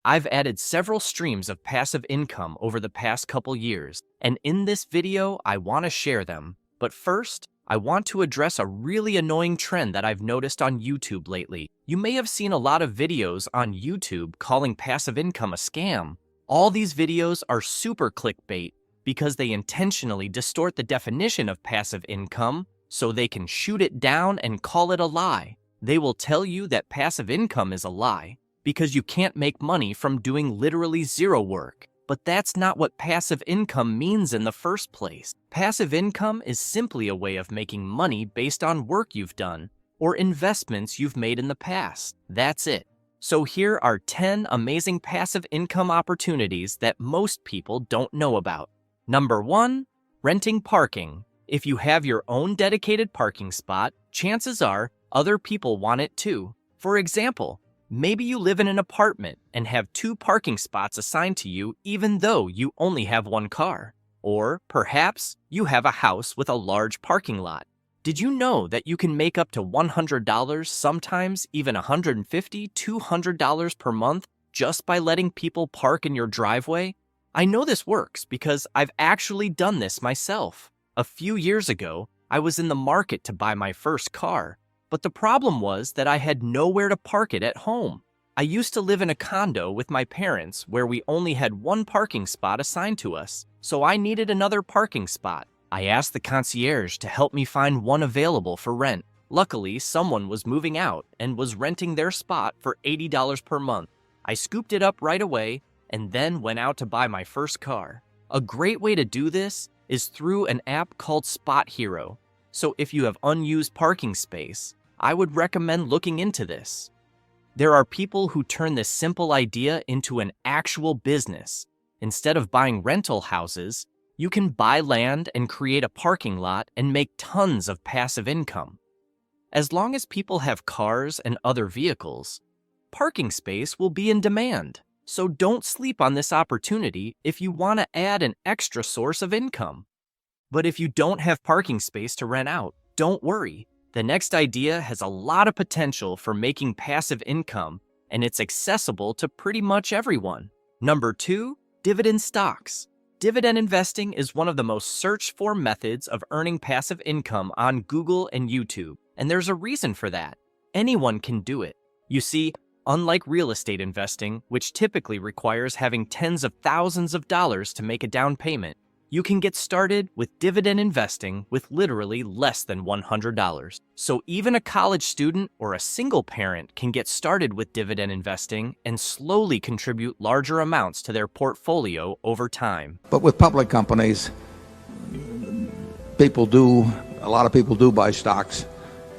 I've added several streams of passive income over the past couple years, and in this video, I want to share them. But first, I want to address a really annoying trend that I've noticed on YouTube lately. You may have seen a lot of videos on YouTube calling passive income a scam. All these videos are super clickbait because they intentionally distort the definition of passive income so they can shoot it down and call it a lie. They will tell you that passive income is a lie because you can't make money from doing literally zero work. But that's not what passive income means in the first place. Passive income is simply a way of making money based on work you've done or investments you've made in the past. That's it. So here are 10 amazing passive income opportunities that most people don't know about. Number 1, renting parking. If you have your own dedicated parking spot, chances are other people want it too. For example, maybe you live in an apartment and have 2 parking spots assigned to you even though you only have 1 car. Or perhaps you have a house with a large parking lot. Did you know that you can make up to $100, sometimes even $150, $200 per month just by letting people park in your driveway? I know this works because I've actually done this myself. A few years ago, I was in the market to buy my first car. But the problem was that I had nowhere to park it at home. I used to live in a condo with my parents where we only had 1 parking spot assigned to us, so I needed another parking spot. I asked the concierge to help me find one available for rent. Luckily, someone was moving out and was renting their spot for $80 per month. I scooped it up right away and then went out to buy my first car. A great way to do this is through an app called Spot Hero. So if you have unused parking space, I would recommend looking into this. There are people who turn this simple idea into an actual business. Instead of buying rental houses, you can buy land and create a parking lot and make tons of passive income. As long as people have cars and other vehicles, parking space will be in demand. So don't sleep on this opportunity if you want to add an extra source of income. But if you don't have parking space to rent out, don't worry. The next idea has a lot of potential for making passive income, and it's accessible to pretty much everyone. Number 2, dividend stocks. Dividend investing is one of the most searched for methods of earning passive income on Google and YouTube, and there's a reason for that. Anyone can do it. You see, unlike real estate investing, which typically requires having tens of thousands of dollars to make a down payment, you can get started with dividend investing with literally less than $100. So even a college student or a single parent can get started with dividend investing and slowly contribute larger amounts to their portfolio over time. But with public companies, a lot of people do buy stocks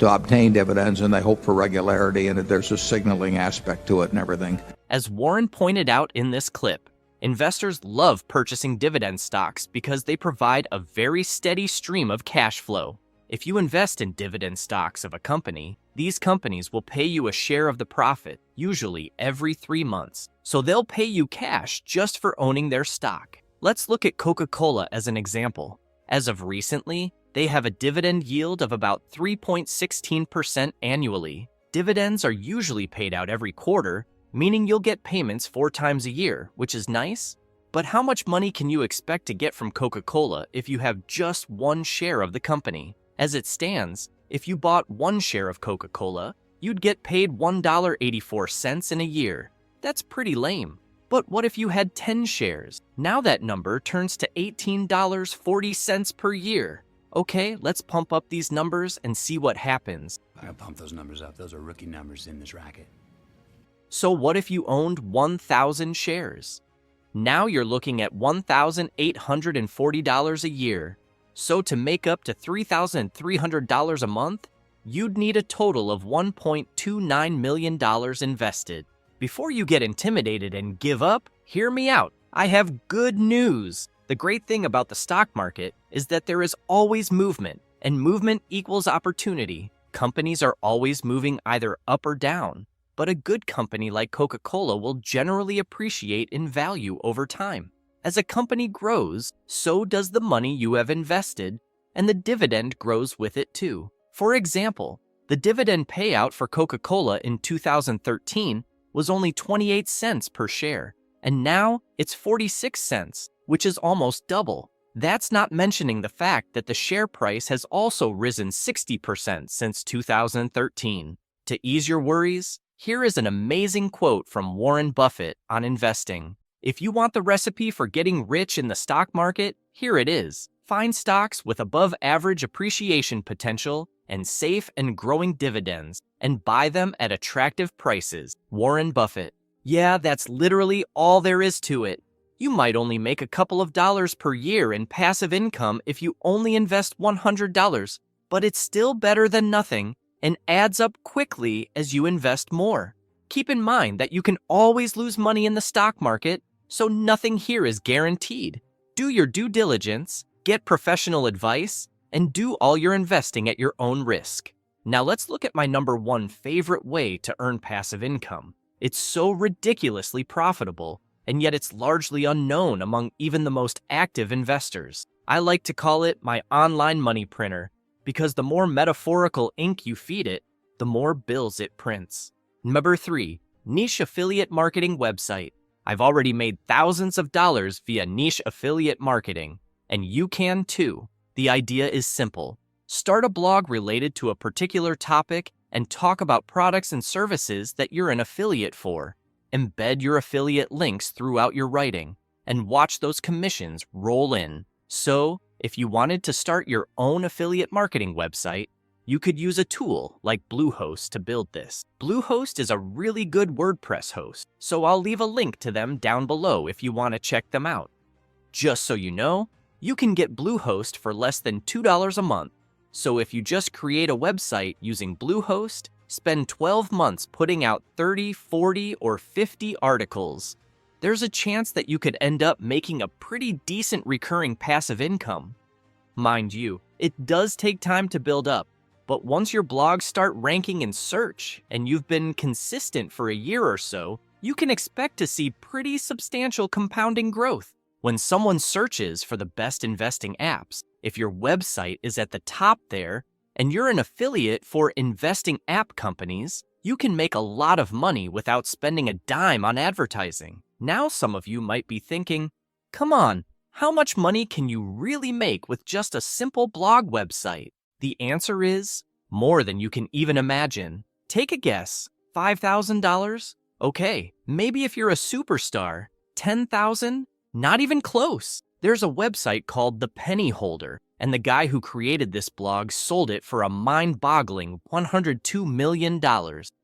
to obtain dividends, and they hope for regularity, and there's a signaling aspect to it and everything. As Warren pointed out in this clip, investors love purchasing dividend stocks because they provide a very steady stream of cash flow. If you invest in dividend stocks of a company, these companies will pay you a share of the profit, usually every 3 months. So they'll pay you cash just for owning their stock. Let's look at Coca-Cola as an example. As of recently, they have a dividend yield of about 3.16% annually. Dividends are usually paid out every quarter, meaning you'll get payments 4 times a year, which is nice. But how much money can you expect to get from Coca-Cola if you have just 1 share of the company? As it stands, if you bought 1 share of Coca-Cola, you'd get paid $1.84 in a year. That's pretty lame. But what if you had 10 shares? Now that number turns to $18.40 per year. Okay, let's pump up these numbers and see what happens. I gotta pump those numbers up. Those are rookie numbers in this racket. So what if you owned 1,000 shares? Now you're looking at $1,840 a year. So to make up to $3,300 a month, you'd need a total of $1.29 million invested. Before you get intimidated and give up, hear me out. I have good news. The great thing about the stock market is that there is always movement, and movement equals opportunity. Companies are always moving either up or down, but a good company like Coca-Cola will generally appreciate in value over time. As a company grows, so does the money you have invested, and the dividend grows with it too. For example, the dividend payout for Coca-Cola in 2013 was only 28 cents per share, and now it's 46 cents, which is almost double. That's not mentioning the fact that the share price has also risen 60% since 2013. To ease your worries, here is an amazing quote from Warren Buffett on investing. If you want the recipe for getting rich in the stock market, here it is. Find stocks with above-average appreciation potential and safe and growing dividends, and buy them at attractive prices. Warren Buffett. Yeah, that's literally all there is to it. You might only make a couple of dollars per year in passive income if you only invest $100, but it's still better than nothing and adds up quickly as you invest more. Keep in mind that you can always lose money in the stock market, so nothing here is guaranteed. Do your due diligence, get professional advice, and do all your investing at your own risk. Now let's look at my number one favorite way to earn passive income. It's so ridiculously profitable, and yet it's largely unknown among even the most active investors. I like to call it my online money printer, because the more metaphorical ink you feed it, the more bills it prints. Number 3, niche affiliate marketing website. I've already made thousands of dollars via niche affiliate marketing, and you can too. The idea is simple. Start a blog related to a particular topic and talk about products and services that you're an affiliate for. Embed your affiliate links throughout your writing and watch those commissions roll in. So, if you wanted to start your own affiliate marketing website, you could use a tool like Bluehost to build this. Bluehost is a really good WordPress host, so I'll leave a link to them down below if you want to check them out. Just so you know, you can get Bluehost for less than $2 a month. So if you just create a website using Bluehost, spend 12 months putting out 30, 40, or 50 articles, there's a chance that you could end up making a pretty decent recurring passive income. Mind you, it does take time to build up, but once your blogs start ranking in search and you've been consistent for a year or so, you can expect to see pretty substantial compounding growth. When someone searches for the best investing apps, if your website is at the top there and you're an affiliate for investing app companies, you can make a lot of money without spending a dime on advertising. Now some of you might be thinking, come on, how much money can you really make with just a simple blog website? The answer is more than you can even imagine. Take a guess. $5,000? Okay, maybe if you're a superstar. $10,000? Not even close. There's a website called The Penny Holder, and the guy who created this blog sold it for a mind-boggling $102 million.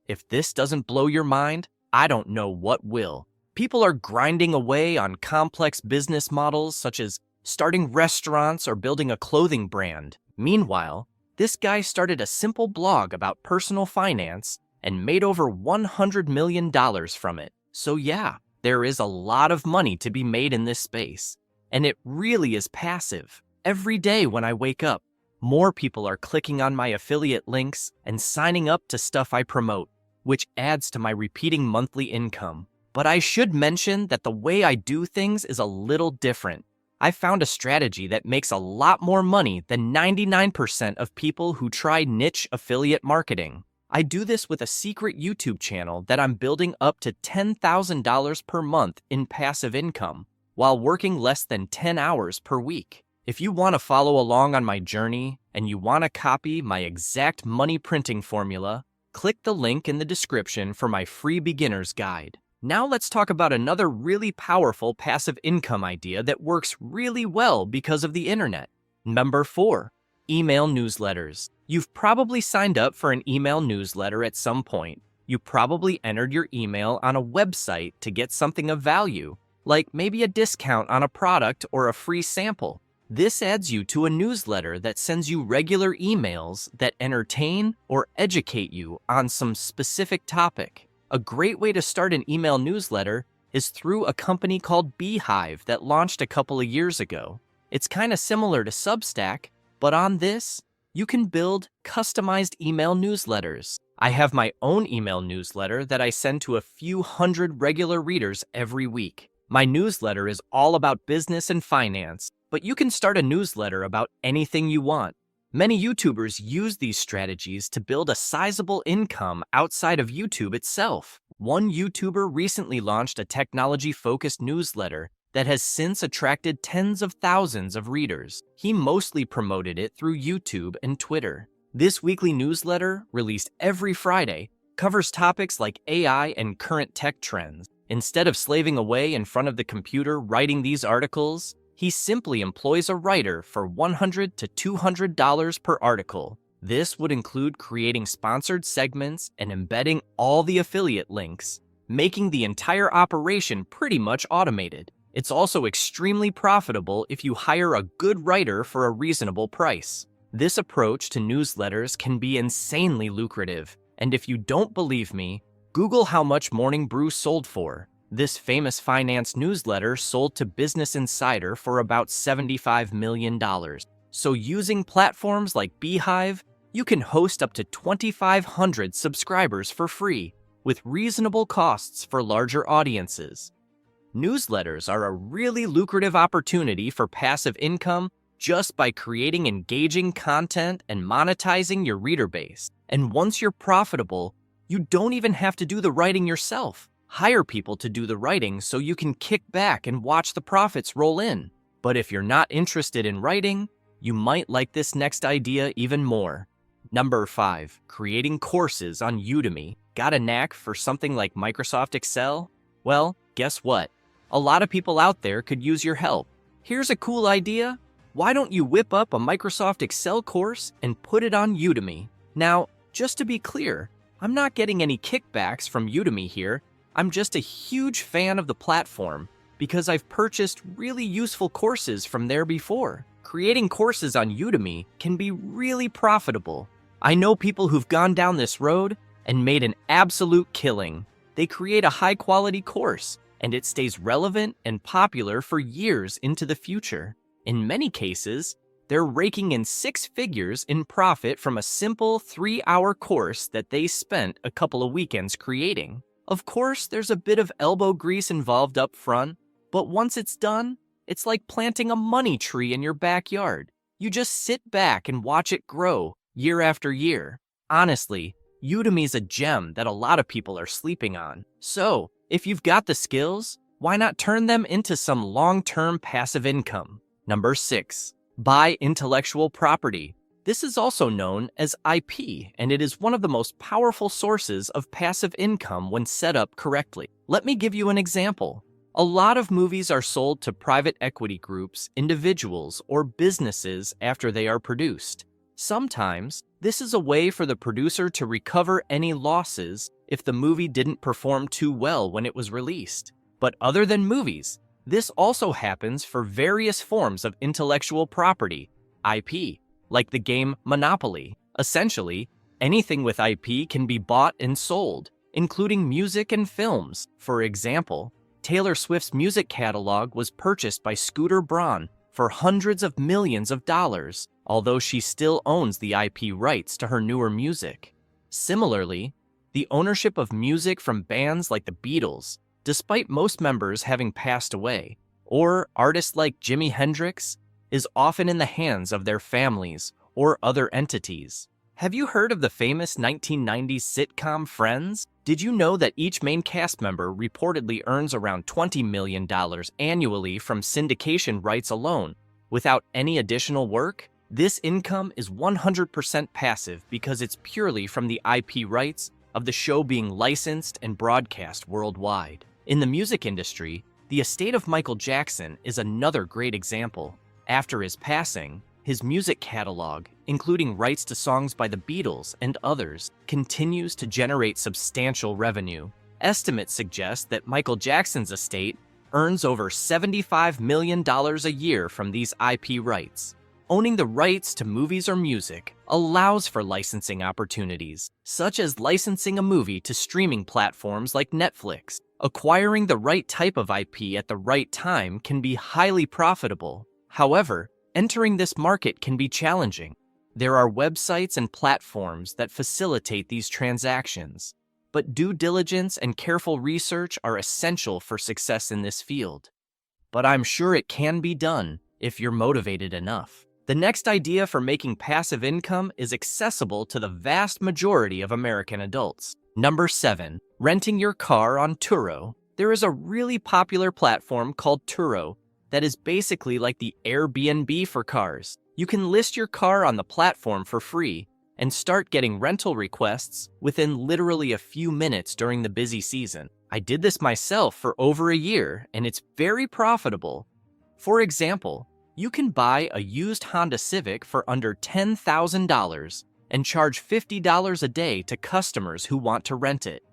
If this doesn't blow your mind, I don't know what will. People are grinding away on complex business models such as starting restaurants or building a clothing brand. Meanwhile, this guy started a simple blog about personal finance and made over $100 million from it. So yeah, there is a lot of money to be made in this space. And it really is passive. Every day when I wake up, more people are clicking on my affiliate links and signing up to stuff I promote, which adds to my repeating monthly income. But I should mention that the way I do things is a little different. I found a strategy that makes a lot more money than 99% of people who try niche affiliate marketing. I do this with a secret YouTube channel that I'm building up to $10,000 per month in passive income, while working less than 10 hours per week. If you want to follow along on my journey and you want to copy my exact money printing formula, click the link in the description for my free beginner's guide. Now let's talk about another really powerful passive income idea that works really well because of the internet. Number 4, email newsletters. You've probably signed up for an email newsletter at some point. You probably entered your email on a website to get something of value, like maybe a discount on a product or a free sample. This adds you to a newsletter that sends you regular emails that entertain or educate you on some specific topic. A great way to start an email newsletter is through a company called Beehive that launched a couple of years ago. It's kind of similar to Substack, but on this, you can build customized email newsletters. I have my own email newsletter that I send to a few hundred regular readers every week. My newsletter is all about business and finance, but you can start a newsletter about anything you want. Many YouTubers use these strategies to build a sizable income outside of YouTube itself. One YouTuber recently launched a technology-focused newsletter that has since attracted tens of thousands of readers. He mostly promoted it through YouTube and Twitter. This weekly newsletter, released every Friday, covers topics like AI and current tech trends. Instead of slaving away in front of the computer writing these articles, he simply employs a writer for $100 to $200 per article. This would include creating sponsored segments and embedding all the affiliate links, making the entire operation pretty much automated. It's also extremely profitable if you hire a good writer for a reasonable price. This approach to newsletters can be insanely lucrative, and if you don't believe me, Google how much Morning Brew sold for. This famous finance newsletter sold to Business Insider for about $75 million. So using platforms like Beehive, you can host up to 2,500 subscribers for free, with reasonable costs for larger audiences. Newsletters are a really lucrative opportunity for passive income just by creating engaging content and monetizing your reader base. And once you're profitable, you don't even have to do the writing yourself. Hire people to do the writing so you can kick back and watch the profits roll in. But if you're not interested in writing, you might like this next idea even more. Number 5, creating courses on Udemy. Got a knack for something like Microsoft Excel? Well, guess what? A lot of people out there could use your help. Here's a cool idea. Why don't you whip up a Microsoft Excel course and put it on Udemy? Now, just to be clear, I'm not getting any kickbacks from Udemy here. I'm just a huge fan of the platform because I've purchased really useful courses from there before. Creating courses on Udemy can be really profitable. I know people who've gone down this road and made an absolute killing. They create a high-quality course, and it stays relevant and popular for years into the future. In many cases, they're raking in 6 figures in profit from a simple 3-hour course that they spent a couple of weekends creating. Of course, there's a bit of elbow grease involved up front, but once it's done, it's like planting a money tree in your backyard. You just sit back and watch it grow year after year. Honestly, Udemy's a gem that a lot of people are sleeping on. So, if you've got the skills, why not turn them into some long-term passive income? Number 6, buy intellectual property. This is also known as IP, and it is one of the most powerful sources of passive income when set up correctly. Let me give you an example. A lot of movies are sold to private equity groups, individuals, or businesses after they are produced. Sometimes, this is a way for the producer to recover any losses if the movie didn't perform too well when it was released. But other than movies, this also happens for various forms of intellectual property, IP, like the game Monopoly. Essentially, anything with IP can be bought and sold, including music and films. For example, Taylor Swift's music catalog was purchased by Scooter Braun for hundreds of millions of dollars, although she still owns the IP rights to her newer music. Similarly, the ownership of music from bands like the Beatles, despite most members having passed away, or artists like Jimi Hendrix, is often in the hands of their families or other entities. Have you heard of the famous 1990s sitcom Friends? Did you know that each main cast member reportedly earns around $20 million annually from syndication rights alone, without any additional work? This income is 100% passive because it's purely from the IP rights of the show being licensed and broadcast worldwide. In the music industry, the estate of Michael Jackson is another great example. After his passing, his music catalog, including rights to songs by the Beatles and others, continues to generate substantial revenue. Estimates suggest that Michael Jackson's estate earns over $75 million a year from these IP rights. Owning the rights to movies or music allows for licensing opportunities, such as licensing a movie to streaming platforms like Netflix. Acquiring the right type of IP at the right time can be highly profitable. However, entering this market can be challenging. There are websites and platforms that facilitate these transactions, but due diligence and careful research are essential for success in this field. But I'm sure it can be done if you're motivated enough. The next idea for making passive income is accessible to the vast majority of American adults. Number 7, Renting your car on Turo. There is a really popular platform called Turo that is basically like the Airbnb for cars. You can list your car on the platform for free and start getting rental requests within literally a few minutes during the busy season. I did this myself for over a year, and it's very profitable. For example, you can buy a used Honda Civic for under $10,000 and charge $50 a day to customers who want to rent it.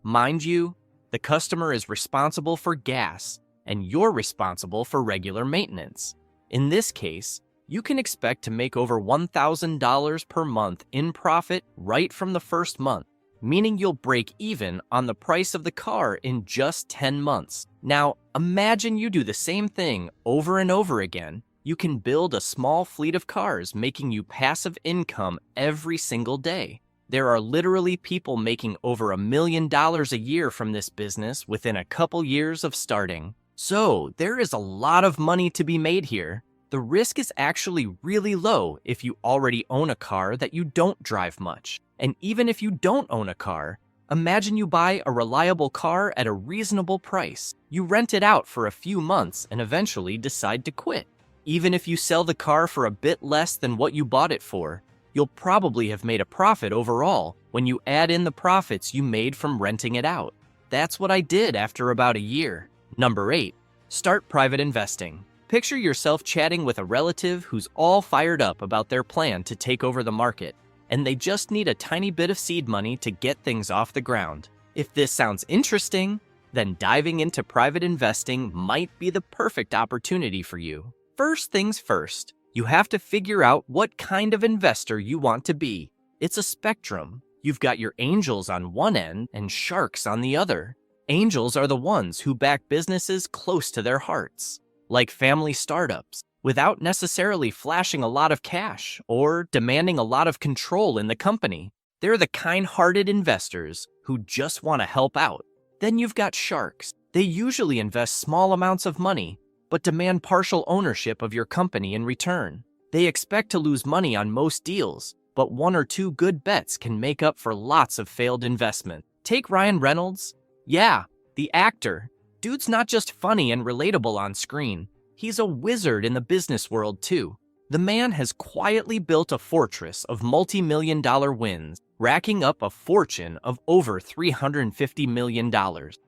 Mind you, the customer is responsible for gas, and you're responsible for regular maintenance. In this case, you can expect to make over $1,000 per month in profit right from the first month, meaning you'll break even on the price of the car in just 10 months. Now, imagine you do the same thing over and over again. You can build a small fleet of cars, making you passive income every single day. There are literally people making over $1 million a year from this business within a couple years of starting. So, there is a lot of money to be made here. The risk is actually really low if you already own a car that you don't drive much. And even if you don't own a car, imagine you buy a reliable car at a reasonable price. You rent it out for a few months and eventually decide to quit. Even if you sell the car for a bit less than what you bought it for, you'll probably have made a profit overall when you add in the profits you made from renting it out. That's what I did after about a year. Number 8, start private investing. Picture yourself chatting with a relative who's all fired up about their plan to take over the market, and they just need a tiny bit of seed money to get things off the ground. If this sounds interesting, then diving into private investing might be the perfect opportunity for you. First things first, you have to figure out what kind of investor you want to be. It's a spectrum. You've got your angels on one end and sharks on the other. Angels are the ones who back businesses close to their hearts, like family startups, without necessarily flashing a lot of cash or demanding a lot of control in the company. They're the kind-hearted investors who just want to help out. Then you've got sharks. They usually invest small amounts of money, but demand partial ownership of your company in return. They expect to lose money on most deals, but 1 or 2 good bets can make up for lots of failed investment. Take Ryan Reynolds. Yeah, the actor. Dude's not just funny and relatable on screen. He's a wizard in the business world too. The man has quietly built a fortress of multi-million-dollar wins, racking up a fortune of over $350 million.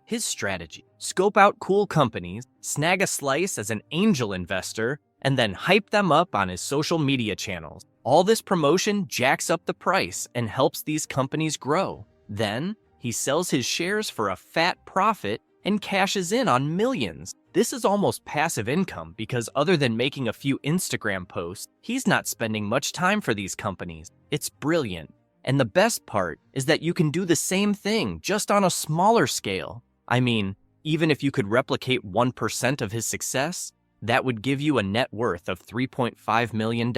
His strategy: scope out cool companies, snag a slice as an angel investor, and then hype them up on his social media channels. All this promotion jacks up the price and helps these companies grow. Then, he sells his shares for a fat profit and cashes in on millions. This is almost passive income because other than making a few Instagram posts, he's not spending much time for these companies. It's brilliant. And the best part is that you can do the same thing just on a smaller scale. I mean, even if you could replicate 1% of his success, that would give you a net worth of $3.5 million.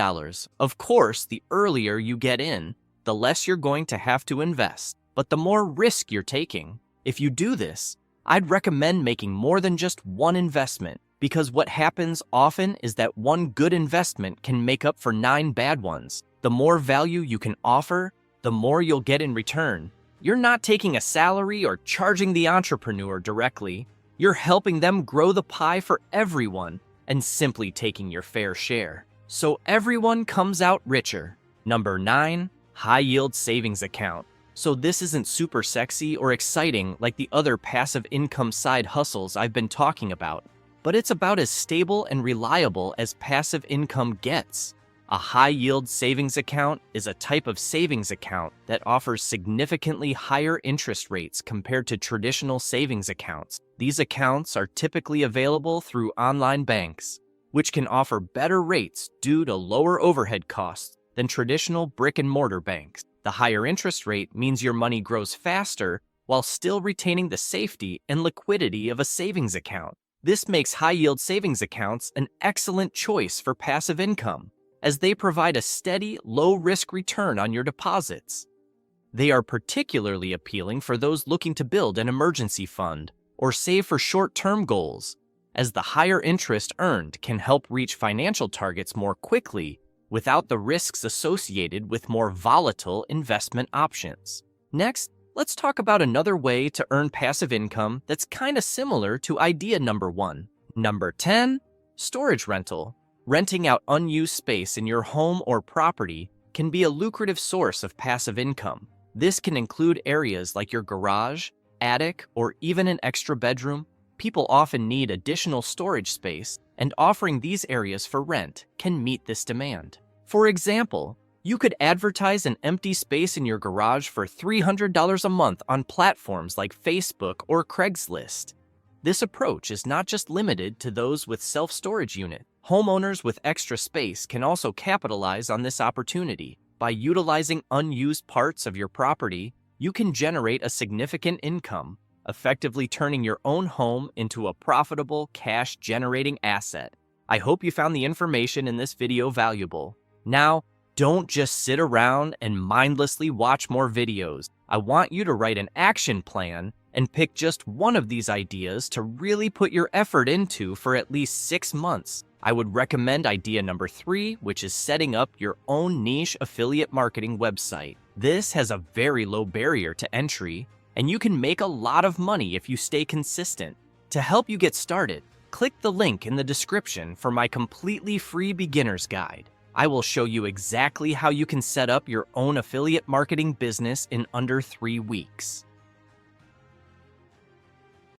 Of course, the earlier you get in, the less you're going to have to invest, but the more risk you're taking. If you do this, I'd recommend making more than just one investment, because what happens often is that one good investment can make up for 9 bad ones. The more value you can offer, the more you'll get in return. You're not taking a salary or charging the entrepreneur directly. You're helping them grow the pie for everyone and simply taking your fair share. So everyone comes out richer. Number 9, high-yield savings account. So this isn't super sexy or exciting like the other passive income side hustles I've been talking about, but it's about as stable and reliable as passive income gets. A high-yield savings account is a type of savings account that offers significantly higher interest rates compared to traditional savings accounts. These accounts are typically available through online banks, which can offer better rates due to lower overhead costs than traditional brick-and-mortar banks. The higher interest rate means your money grows faster while still retaining the safety and liquidity of a savings account. This makes high-yield savings accounts an excellent choice for passive income, as they provide a steady, low-risk return on your deposits. They are particularly appealing for those looking to build an emergency fund or save for short-term goals, as the higher interest earned can help reach financial targets more quickly without the risks associated with more volatile investment options. Next, let's talk about another way to earn passive income that's kind of similar to idea number 1. Number 10, storage rental. Renting out unused space in your home or property can be a lucrative source of passive income. This can include areas like your garage, attic, or even an extra bedroom. People often need additional storage space, and offering these areas for rent can meet this demand. For example, you could advertise an empty space in your garage for $300 a month on platforms like Facebook or Craigslist. This approach is not just limited to those with self-storage units. Homeowners with extra space can also capitalize on this opportunity. By utilizing unused parts of your property, you can generate a significant income, effectively turning your own home into a profitable, cash-generating asset. I hope you found the information in this video valuable. Now, don't just sit around and mindlessly watch more videos. I want you to write an action plan and pick just one of these ideas to really put your effort into for at least 6 months. I would recommend idea number 3, which is setting up your own niche affiliate marketing website. This has a very low barrier to entry, and you can make a lot of money if you stay consistent. To help you get started, click the link in the description for my completely free beginner's guide. I will show you exactly how you can set up your own affiliate marketing business in under 3 weeks.